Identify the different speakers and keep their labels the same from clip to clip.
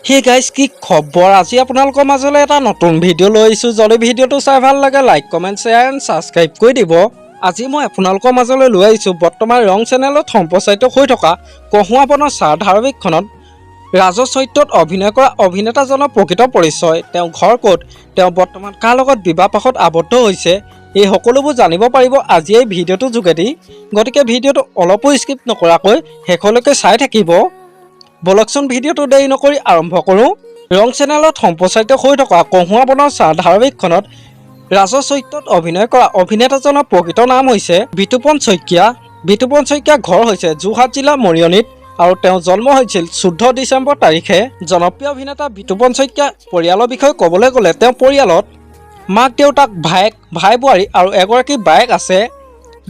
Speaker 1: Hey guys কি খবৰ আজি আপোনালোকৰ মাজলৈ এটা নতুন ভিডিঅ' লৈ আহিছোঁ। যদি ভিডিঅ'টো চাই ভাল লাগে like comment share and subscribe কৰি দিব। আজি মই আপোনালোকৰ মাজলৈ লৈ আহিছোঁ বৰ্তমান ৰং চেনেলত সম্প্ৰচাৰিত হৈ থকা কহুৱা বনৰ চাহ ধাৰাবাহিকখনত ৰাজৰ চৰিত্ৰত অভিনয় কৰা অভিনেতাজনৰ প্ৰকৃত পৰিচয়, তেওঁ ঘৰ ক'ত, তেওঁ বৰ্তমান কাৰ লগত বিবাহপাশত আবদ্ধ হৈছে, এই সকলোবোৰ জানিব পাৰিব আজি এই ভিডিঅ'টোৰ যোগেদি। গতিকে ভিডিঅ'টো অলপো স্কিপ নকৰাকৈ শেষলৈকে চাই থাকিব। বলকচোন ভিডিঅ'টো দেৰি নকৰি আৰম্ভ কৰোঁ। ৰং চেনেলত সম্প্ৰচাৰিত হৈ থকা কহুৱা বনৰ চাহ ধাৰাবাহিকখনত ৰাজৰ চৰিত্ৰত অভিনয় কৰা অভিনেতাজনৰ প্ৰকৃত নাম হৈছে বিতুপন শইকীয়া। বিতুপন শইকীয়াৰ ঘৰ হৈছে যোৰহাট জিলাৰ মৰিয়নিত আৰু তেওঁ জন্ম হৈছিল 14 ডিচেম্বৰ তাৰিখে। জনপ্ৰিয় অভিনেতা বিতুপন শইকীয়া পৰিয়ালৰ বিষয়ে ক'বলৈ গ'লে তেওঁ পৰিয়ালত মাক দেউতাক ভায়েক ভাই বোৱাৰী আৰু এগৰাকী বায়েক আছে।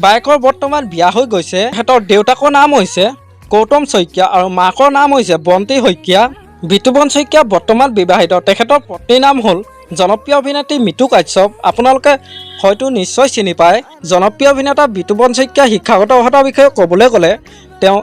Speaker 1: বায়েকৰ বৰ্তমান বিয়া হৈ গৈছে। তেখেতৰ দেউতাকৰ নাম হৈছে গৌতম শইকীয়া আৰু মাকৰ নাম হৈছে বন্তি শইকীয়া। বিতুপন শইকীয়া বৰ্তমান বিবাহিত। তেখেতৰ পত্নীৰ নাম হ'ল জনপ্ৰিয় অভিনেত্ৰী মিতু কাশ্যপ। আপোনালোকে হয়তো নিশ্চয় চিনি পায়। জনপ্ৰিয় অভিনেতা বিতুপন শইকীয়া শিক্ষাগত অৰ্হতাৰ বিষয়ে ক'বলৈ গ'লে তেওঁ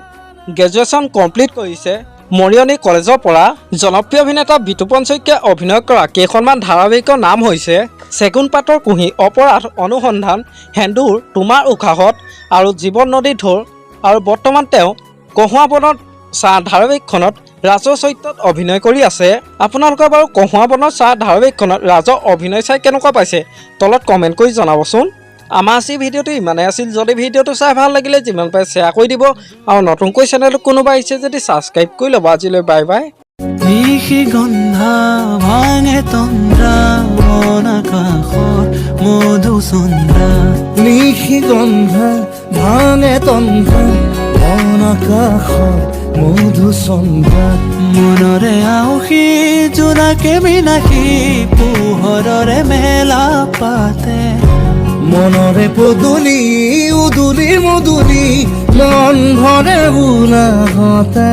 Speaker 1: গ্ৰেজুৱেশ্যন কমপ্লিট কৰিছে মৰিয়নি কলেজৰ পৰা। জনপ্ৰিয় অভিনেতা বিতুপন শইকীয়াই অভিনয় কৰা কেইখনমান ধাৰাবাহিকৰ নাম হৈছে চেগুন পাতৰ কুঁহি, অপৰাধ অনুসন্ধান, সেন্দুৰ, তোমাৰ উশাহত আৰু জীৱন নদী ঢৌৰ। আৰু বৰ্তমান তেওঁ কহুৱা বনৰ চাহ ধাৰাবাহিকখনত ৰাজৰ চৰিত্ৰত অভিনয় কৰি আছে। আপোনালোকে বাৰু কহুৱা বনৰ চাহ ধাৰাবাহিকখনত ৰাজৰ অভিনয় চাই কেনেকুৱা পাইছে তলত কমেণ্ট কৰি জনাবচোন। আমাৰ আজি ভিডিঅ'টো ইমানেই আছিল। যদি ভিডিঅ'টো চাই ভাল লাগিলে যিমান পাৰে শ্বেয়াৰ কৰি দিব আৰু নতুনকৈ চেনেলটো কোনোবা আহিছে যদি ছাবস্ক্ৰাইব কৰি ল'ব। আজিলৈ বাই বাই।
Speaker 2: নিশি গন্ধা ভাঙে তন্দ্ৰা মন আকাশৰ মধুচন্দ্ৰা। নিশি গন্ধা ভাঙে তন্দ্ৰা মন আকাশৰ মধুচন্দ্ৰা। মনৰে আউসী জোনাকে বিনাশী পোহৰৰে মেলা পাতে। মনৰে পদূলি উদুলি মুদুলি মন ভৰে উলাহতে।